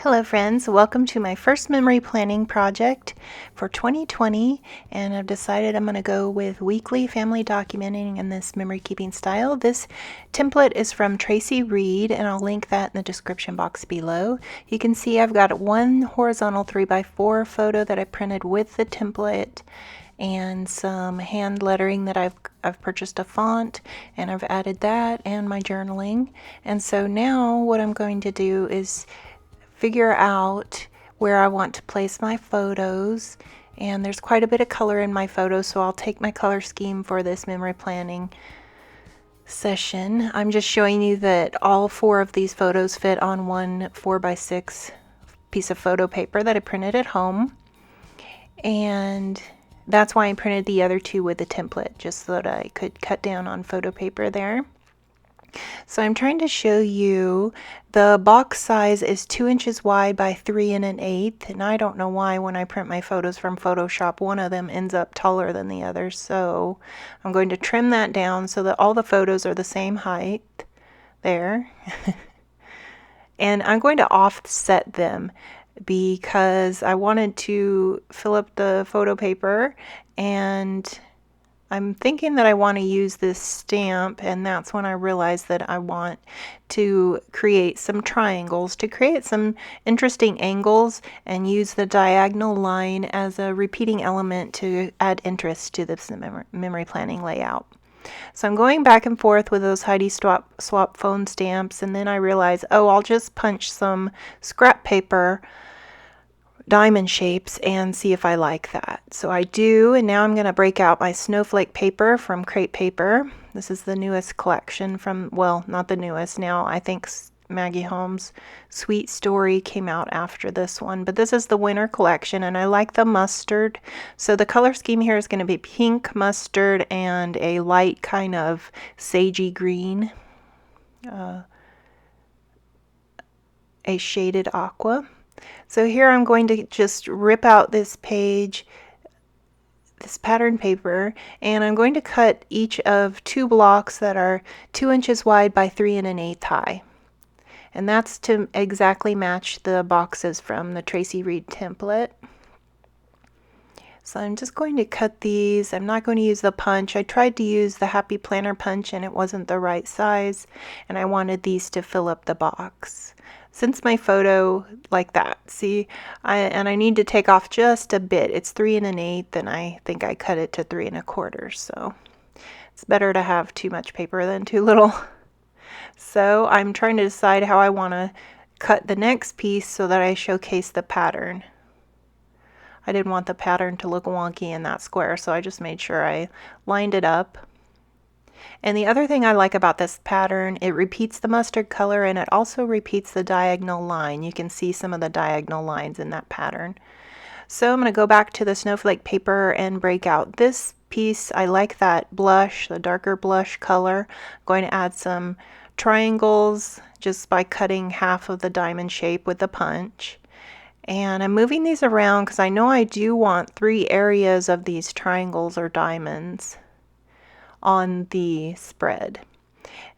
Hello friends, welcome to my first memory planning project for 2020, and I've decided I'm going to go with weekly family documenting in this memory keeping style. This template is from Tracy Reed, and I'll link that in the description box below. You can see I've got one horizontal 3x4 photo that I printed with the template and some hand lettering that I've purchased a font, and I've added that and my journaling. And so now what I'm going to do is figure out where I want to place my photos, and there's quite a bit of color in my photos, so I'll take my color scheme for this memory planning session. I'm just showing you that all four of these photos fit on one 4x6 piece of photo paper that I printed at home, and that's why I printed the other two with the template, just so that I could cut down on photo paper there. So I'm trying to show you the box size is 2 inches wide by 3 1/8, and I don't know why when I print my photos from Photoshop one of them ends up taller than the other, so I'm going to trim that down so that all the photos are the same height there. And I'm going to offset them because I wanted to fill up the photo paper, and I'm thinking that I want to use this stamp, and that's when I realized that I want to create some triangles to create some interesting angles and use the diagonal line as a repeating element to add interest to this memory planning layout. So I'm going back and forth with those Heidi swap phone stamps, and then I realize, oh, I'll just punch some scrap paper diamond shapes and see if I like that. So I do, and now I'm going to break out my snowflake paper from Crate Paper. This is the newest collection from, well, not the newest now, I think Maggie Holmes' Sweet Story came out after this one, but this is the winter collection, and I like the mustard. So the color scheme here is going to be pink, mustard, and a light kind of sagey green, a shaded aqua. So here I'm going to just rip out this page, this pattern paper, and I'm going to cut each of two blocks that are 2 inches wide by 3 1/8 high. And that's to exactly match the boxes from the Tracy Reed template. So I'm just going to cut these. I'm not going to use the punch. I tried to use the Happy Planner punch and it wasn't the right size, and I wanted these to fill up the box. Since my photo like that, see, I need to take off just a bit. It's 3 1/8, and I think I cut it to 3 1/4. So it's better to have too much paper than too little. So I'm trying to decide how I want to cut the next piece so that I showcase the pattern. I didn't want the pattern to look wonky in that square, so I just made sure I lined it up. And the other thing I like about this pattern, it repeats the mustard color, and it also repeats the diagonal line. You can see some of the diagonal lines in that pattern. So I'm going to go back to the snowflake paper and break out this piece. I like that blush, the darker blush color. I'm going to add some triangles just by cutting half of the diamond shape with the punch. And I'm moving these around because I know I do want 3 areas of these triangles or diamonds on the spread.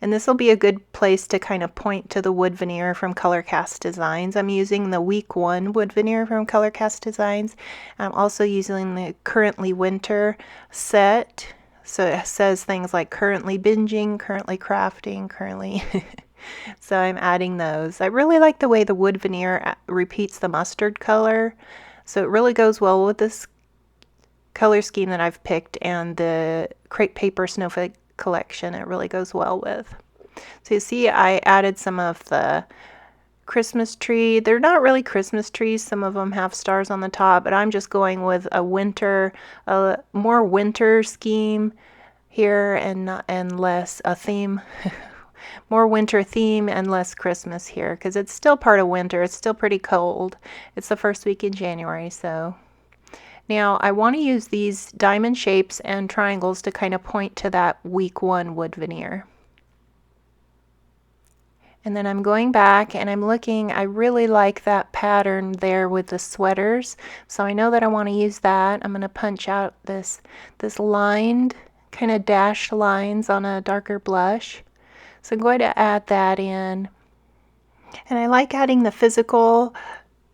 And this will be a good place to kind of point to the wood veneer from Color Cast Designs. I'm using the week 1 wood veneer from Color Cast Designs. I'm also using the currently winter set. So it says things like currently binging, currently crafting, currently. So I'm adding those. I really like the way the wood veneer repeats the mustard color. So it really goes well with this color scheme that I've picked, and the Crate Paper Snowflake collection it really goes well with. So you see I added some of the Christmas tree. They're not really Christmas trees. Some of them have stars on the top, but I'm just going with a winter, more winter scheme here, and less a theme. More winter theme and less Christmas here, because it's still part of winter. It's still pretty cold. It's the first week in January, so. Now I want to use these diamond shapes and triangles to kind of point to that week 1 wood veneer. And then I'm going back and I'm looking, I really like that pattern there with the sweaters. So I know that I want to use that. I'm going to punch out this lined, kind of dashed lines on a darker blush. So I'm going to add that in. And I like adding the physical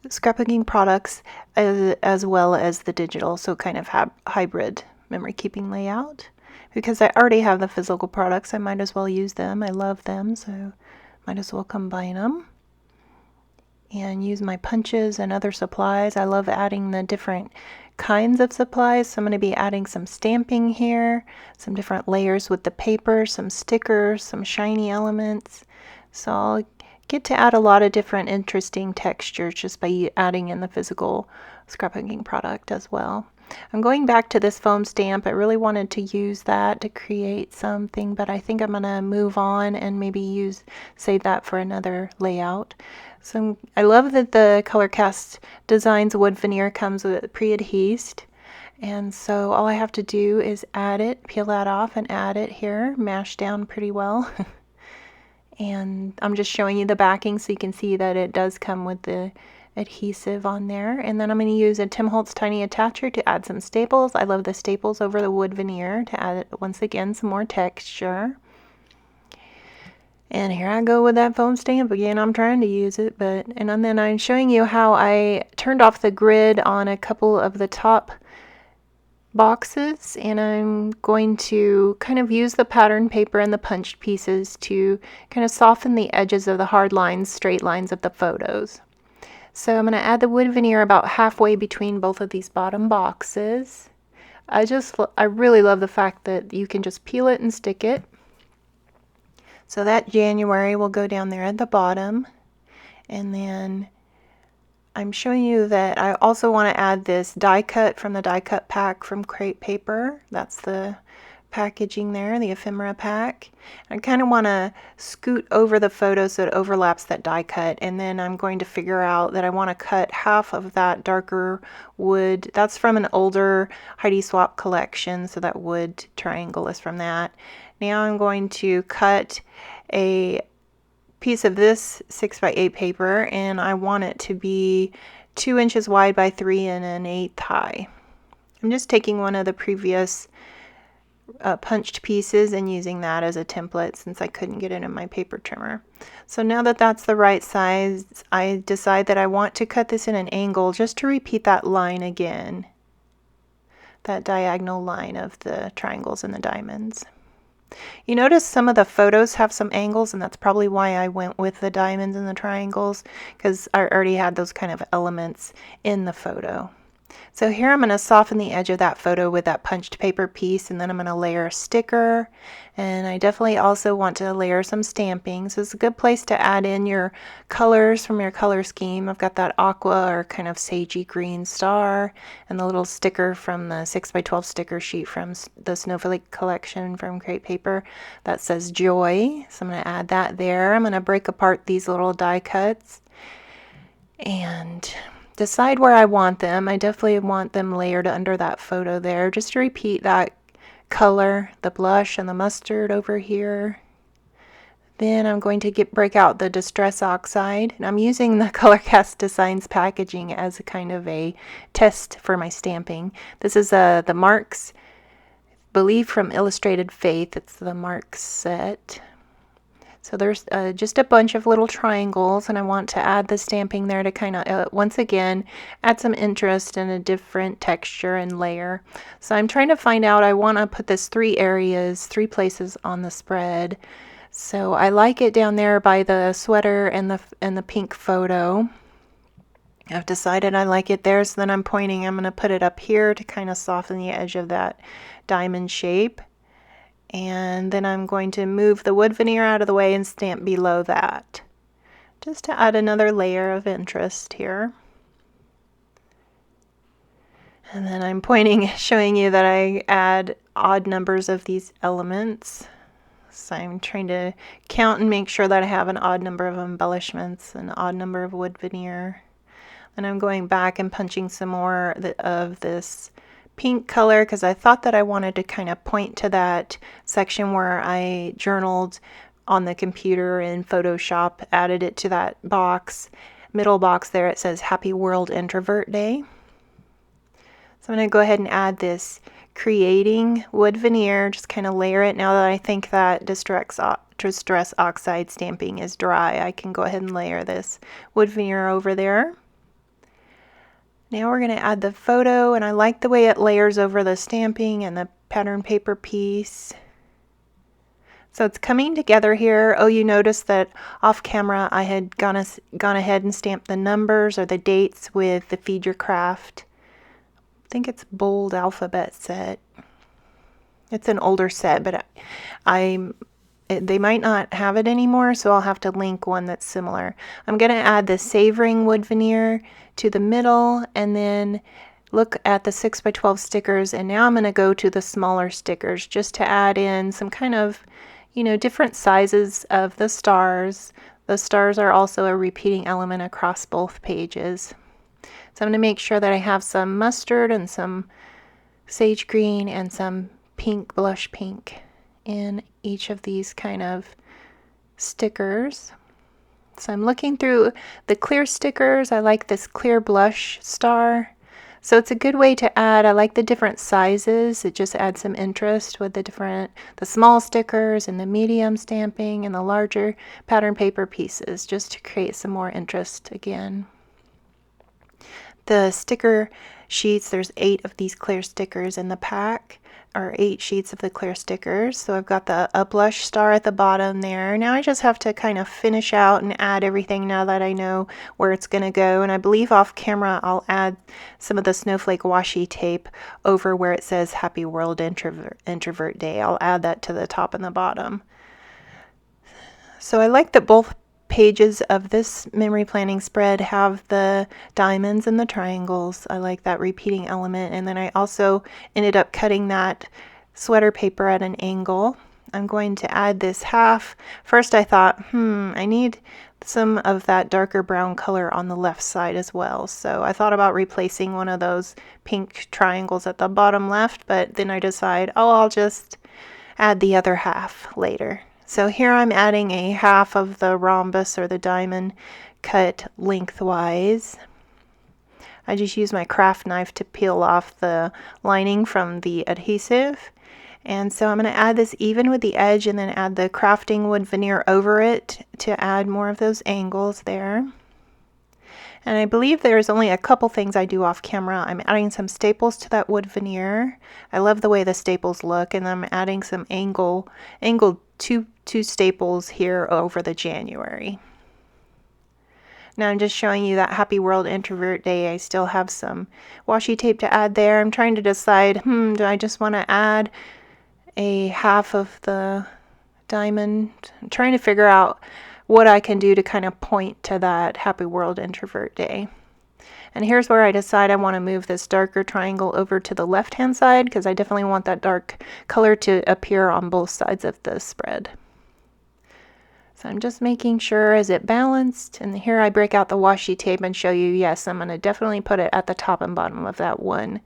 scrapbooking products as well as the digital, so kind of hybrid memory keeping layout. Because I already have the physical products, I might as well use them. I love them, so might as well combine them. And use my punches and other supplies. I love adding the different kinds of supplies. So I'm going to be adding some stamping here, some different layers with the paper, some stickers, some shiny elements. So I'll get to add a lot of different interesting textures just by adding in the physical scrapbooking product as well. I'm going back to this foam stamp. I really wanted to use that to create something, but I think I'm going to move on and maybe save that for another layout. So I love that the ColorCast Designs wood veneer comes with pre-adhesed. And so all I have to do is add it, peel that off and add it here, mash down pretty well. And I'm just showing you the backing so you can see that it does come with the adhesive on there. And then I'm going to use a Tim Holtz tiny attacher to add some staples. I love the staples over the wood veneer to add, once again, some more texture. And here I go with that foam stamp again. I'm trying to use it, and then I'm showing you how I turned off the grid on a couple of the top boxes, and I'm going to kind of use the pattern paper and the punched pieces to kind of soften the edges of the hard lines, straight lines of the photos. So I'm going to add the wood veneer about halfway between both of these bottom boxes. I really love the fact that you can just peel it and stick it. So that January will go down there at the bottom. And then I'm showing you that I also want to add this die cut from the die cut pack from Crate Paper. That's the packaging there, the ephemera pack. I kind of want to scoot over the photo so it overlaps that die cut, and then I'm going to figure out that I want to cut half of that darker wood. That's from an older Heidi Swapp collection, so that wood triangle is from that. Now I'm going to cut a piece of this 6x8 paper, and I want it to be 2 inches wide by 3 1/8 high. I'm just taking one of the previous punched pieces and using that as a template since I couldn't get it in my paper trimmer. So now that that's the right size, I decide that I want to cut this in an angle just to repeat that line again, that diagonal line of the triangles and the diamonds. You notice some of the photos have some angles, and that's probably why I went with the diamonds and the triangles, because I already had those kind of elements in the photo. So here I'm going to soften the edge of that photo with that punched paper piece, and then I'm going to layer a sticker, and I definitely also want to layer some stamping. So it's a good place to add in your colors from your color scheme. I've got that aqua or kind of sagey green star, and the little sticker from the 6x12 sticker sheet from the Snowflake collection from Crate Paper that says joy. So I'm going to add that there. I'm going to break apart these little die cuts and decide where I want them. I definitely want them layered under that photo there, just to repeat that color, the blush and the mustard over here. Then I'm going to break out the Distress Oxide, and I'm using the ColorCast Designs packaging as a kind of a test for my stamping. This is the Marks, I believe from Illustrated Faith. It's the Marks set. So there's just a bunch of little triangles, and I want to add the stamping there to kind of, once again, add some interest and a different texture and layer. So I'm trying to find out, I want to put this 3 places on the spread. So I like it down there by the sweater and the pink photo. I've decided I like it there, so then I'm going to put it up here to kind of soften the edge of that diamond shape. And then I'm going to move the wood veneer out of the way and stamp below that, just to add another layer of interest here. And then I'm showing you that I add odd numbers of these elements. So I'm trying to count and make sure that I have an odd number of embellishments, an odd number of wood veneer. And I'm going back and punching some more of this pink color, because I thought that I wanted to kind of point to that section where I journaled on the computer in Photoshop, added it to that box, middle box there. It says Happy World Introvert Day. So I'm going to go ahead and add this creating wood veneer, just kind of layer it. Now that I think that Distress Oxide stamping is dry, I can go ahead and layer this wood veneer over there. Now we're going to add the photo, and I like the way it layers over the stamping and the pattern paper piece. So it's coming together here. Oh, you notice that off camera I had gone ahead and stamped the numbers or the dates with the Feed Your Craft. I think it's bold alphabet set. It's an older set, but they might not have it anymore, so I'll have to link one that's similar. I'm going to add the Savoring wood veneer to the middle, and then look at the 6x12 stickers, and now I'm going to go to the smaller stickers just to add in some kind of, you know, different sizes of the stars. The stars are also a repeating element across both pages. So I'm going to make sure that I have some mustard and some sage green and some pink, blush pink in each of these kind of stickers. So I'm looking through the clear stickers. I like this clear blush star. So it's a good way to add. I like the different sizes. It just adds some interest with the small stickers and the medium stamping and the larger pattern paper pieces, just to create some more interest again. The sticker sheets, there's 8 of these clear stickers in the pack, or 8 sheets of the clear stickers. So I've got a blush star at the bottom there. Now I just have to kind of finish out and add everything now that I know where it's going to go. And I believe off camera I'll add some of the snowflake washi tape over where it says Happy World Introvert Day. I'll add that to the top and the bottom. So I like that both pages of this memory planning spread have the diamonds and the triangles. I like that repeating element. And then I also ended up cutting that sweater paper at an angle. I'm going to add this half. First I thought, I need some of that darker brown color on the left side as well. So I thought about replacing one of those pink triangles at the bottom left, but then I decided, oh, I'll just add the other half later. So here I'm adding a half of the rhombus or the diamond cut lengthwise. I just use my craft knife to peel off the lining from the adhesive. And so I'm going to add this even with the edge and then add the crafting wood veneer over it to add more of those angles there. And I believe there's only a couple things I do off camera. I'm adding some staples to that wood veneer. I love the way the staples look, and I'm adding some angled two staples here over the January. Now I'm just showing you that Happy World Introvert Day. I still have some washi tape to add there. I'm trying to decide, do I just want to add a half of the diamond? I'm trying to figure out what I can do to kind of point to that Happy World Introvert Day. And here's where I decide I want to move this darker triangle over to the left hand side, because I definitely want that dark color to appear on both sides of the spread. So I'm just making sure, is it balanced? And here I break out the washi tape and show you, yes, I'm going to definitely put it at the top and bottom of that one.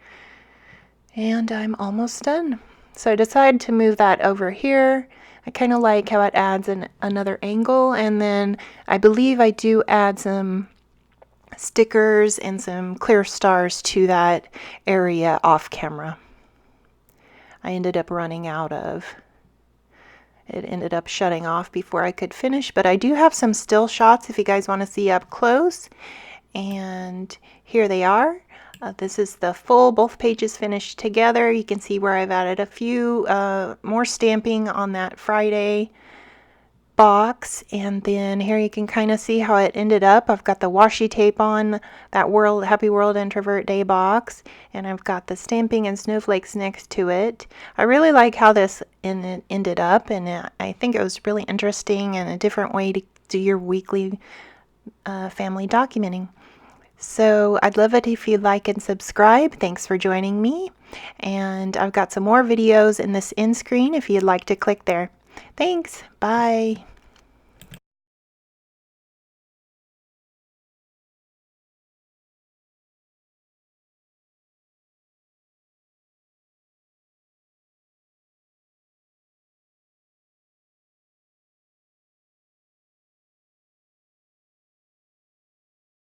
And I'm almost done. So I decided to move that over here. I kind of like how it adds another angle, and then I believe I do add some stickers and some clear stars to that area off camera. I ended up running out of. It ended up shutting off before I could finish, but I do have some still shots if you guys want to see up close. And here they are. This is the full, both pages finished together. You can see where I've added a few more stamping on that Friday box, and then here you can kind of see how it ended up. I've got the washi tape on that Happy World Introvert Day box, and I've got the stamping and snowflakes next to it. I really like how this ended up, and I think it was really interesting and a different way to do your weekly family documenting. So I'd love it if you'd like and subscribe. Thanks for joining me. And I've got some more videos in this end screen if you'd like to click there. Thanks. Bye.